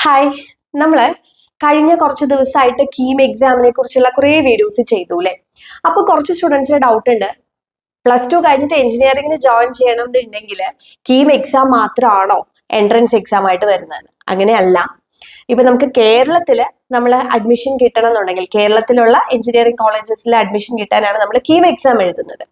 Hi, നമ്മള് കഴിഞ്ഞ കുറച്ച് ദിവസമായിട്ട് കീം എക്സാമിനെ കുറിച്ചുള്ള കുറേ വീഡിയോസ് ചെയ്തു അല്ലേ. അപ്പൊ കുറച്ച് സ്റ്റുഡൻസിന് ഡൗട്ട് ഉണ്ട്, +2 കഴിഞ്ഞിട്ട് എഞ്ചിനീയറിംഗിന് ജോയിൻ ചെയ്യണമെന്നുണ്ടെങ്കിൽ കീം എക്സാം മാത്രമാണോ എൻട്രൻസ് എക്സാം ആയിട്ട് വരുന്നത്? അങ്ങനെയല്ല. ഇപ്പൊ നമുക്ക് കേരളത്തില് നമ്മൾ അഡ്മിഷൻ കിട്ടണം എന്നുണ്ടെങ്കിൽ കേരളത്തിലുള്ള എഞ്ചിനീയറിംഗ് കോളേജസിൽ അഡ്മിഷൻ കിട്ടാനാണ് നമ്മൾ കീം എക്സാം എഴുതുന്നത്.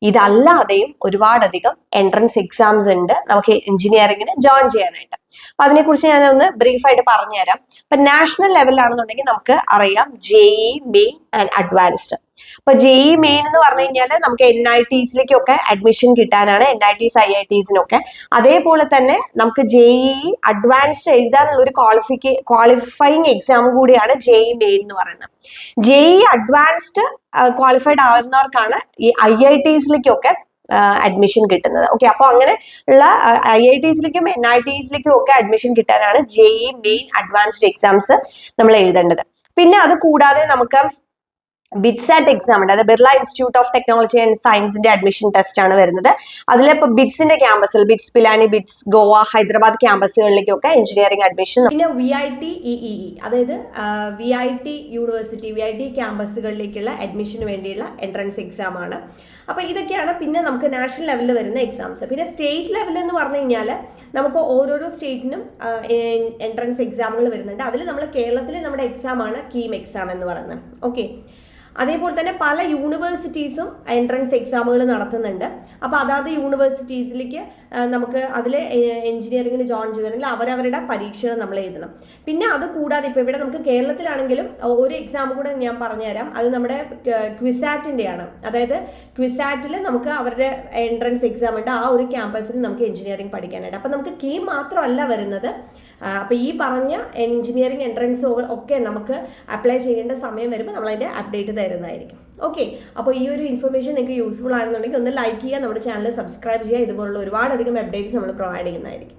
ഇതല്ലാതെയും ഒരുപാടധികം എൻട്രൻസ് എക്സാംസ് ഉണ്ട് നമുക്ക് എഞ്ചിനീയറിംഗിന് ജോയിൻ ചെയ്യാനായിട്ട്. അപ്പൊ അതിനെക്കുറിച്ച് ഞാൻ ഒന്ന് ബ്രീഫായിട്ട് പറഞ്ഞുതരാം. ഇപ്പൊ നാഷണൽ ലെവലിലാണെന്നുണ്ടെങ്കിൽ നമുക്ക് അറിയാം JEE മെയിൻ ആൻഡ് അഡ്വാൻസ്ഡ്. അപ്പൊ JEE മെയിൻ എന്ന് പറഞ്ഞു കഴിഞ്ഞാൽ നമുക്ക് NITസിലേക്കൊക്കെ അഡ്മിഷൻ കിട്ടാനാണ്, NITs IITസിനൊക്കെ. അതേപോലെ തന്നെ നമുക്ക് JEE അഡ്വാൻസ്ഡ് എഴുതാനുള്ള ഒരു ക്വാളിഫയിങ് എക്സാം കൂടിയാണ് JEE മെയിൻ എന്ന് പറയുന്നത്. JEE അഡ്വാൻസ്ഡ് ക്വാളിഫൈഡ് ആവുന്നവർക്കാണ് ഈ IITസിലേക്കൊക്കെ അഡ്മിഷൻ കിട്ടുന്നത്. ഓക്കെ, അപ്പൊ അങ്ങനെ ഉള്ള IITസിലേക്കും NITസിലേക്കും ഒക്കെ അഡ്മിഷൻ കിട്ടാനാണ് JEE മെയിൻ അഡ്വാൻസ്ഡ് എക്സാംസ് നമ്മൾ എഴുതേണ്ടത്. പിന്നെ അത് കൂടാതെ നമുക്ക് ബിറ്റ്സാറ്റ് എക്സാം ഉണ്ട്. അത് Birla institute of technology and സയൻസിന്റെ അഡ്മിഷൻ ടെസ്റ്റ് ആണ് വരുന്നത്. അതിലിപ്പോ ബിറ്റ്സിന്റെ ക്യാമ്പസിൽ ബിറ്റ്സ് പിലാനി, ബിറ്റ്സ് ഗോവ, ഹൈദരാബാദ് ക്യാമ്പസുകളിലേക്കൊക്കെ എഞ്ചിനീയറിംഗ് അഡ്മിഷൻ. പിന്നെ VIT EEE, അതായത് VIT യൂണിവേഴ്സിറ്റി, VIT ക്യാമ്പസുകളിലേക്കുള്ള അഡ്മിഷന് വേണ്ടിയുള്ള എൻട്രൻസ് എക്സാം ആണ്. അപ്പൊ ഇതൊക്കെയാണ് പിന്നെ നമുക്ക് നാഷണൽ ലെവലിൽ വരുന്ന എക്സാംസ്. പിന്നെ സ്റ്റേറ്റ് ലെവൽ എന്ന് പറഞ്ഞു കഴിഞ്ഞാൽ നമുക്ക് ഓരോരോ സ്റ്റേറ്റിനും എൻട്രൻസ് എക്സാമുകൾ വരുന്നുണ്ട്. അതിൽ നമ്മൾ കേരളത്തിൽ നമ്മുടെ എക്സാം ആണ് കീം എക്സാം എന്ന് പറയുന്നത്. ഓക്കെ, അതേപോലെ തന്നെ പല യൂണിവേഴ്സിറ്റീസും എൻട്രൻസ് എക്സാമുകൾ നടത്തുന്നുണ്ട്. അപ്പോൾ അതാത് യൂണിവേഴ്സിറ്റീസിലേക്ക് നമുക്ക് അതിൽ എഞ്ചിനീയറിംഗിന് ജോയിൻ ചെയ്തിട്ടുണ്ടെങ്കിൽ അവരവരുടെ പരീക്ഷകൾ നമ്മൾ എഴുതണം. പിന്നെ അത് കൂടാതെ ഇപ്പോൾ ഇവിടെ നമുക്ക് കേരളത്തിലാണെങ്കിലും ഒരു എക്സാം കൂടെ ഞാൻ പറഞ്ഞുതരാം. അത് നമ്മുടെ ക്വിസാറ്റിൻ്റെയാണ്. അതായത് ക്വിസാറ്റിൽ നമുക്ക് അവരുടെ എൻട്രൻസ് എക്സാം ഉണ്ട്. ആ ഒരു ക്യാമ്പസിൽ നമുക്ക് എഞ്ചിനീയറിംഗ് പഠിക്കാനായിട്ട്. അപ്പോൾ നമുക്ക് കീം മാത്രമല്ല വരുന്നത്. അപ്പോൾ ഈ പറഞ്ഞ എഞ്ചിനീയറിംഗ് എൻട്രൻസ് ഒക്കെ നമുക്ക് അപ്ലൈ ചെയ്യേണ്ട സമയം വരുമ്പോൾ നമ്മളതിൻ്റെ അപ്ഡേറ്റ് തരുന്നതായിരിക്കും. ഓക്കെ, അപ്പോൾ ഈ ഒരു ഇൻഫർമേഷൻ നിങ്ങൾക്ക് യൂസ്ഫുൾ ആണെന്നുണ്ടെങ്കിൽ ഒന്ന് ലൈക്ക് ചെയ്യുക, നമ്മുടെ ചാനൽ സബ്സ്ക്രൈബ് ചെയ്യുക. ഇതുപോലുള്ള ഒരുപാടധികം അപ്ഡേറ്റ്സ് നമ്മൾ പ്രൊവൈഡ് ചെയ്യുന്നതായിരിക്കും.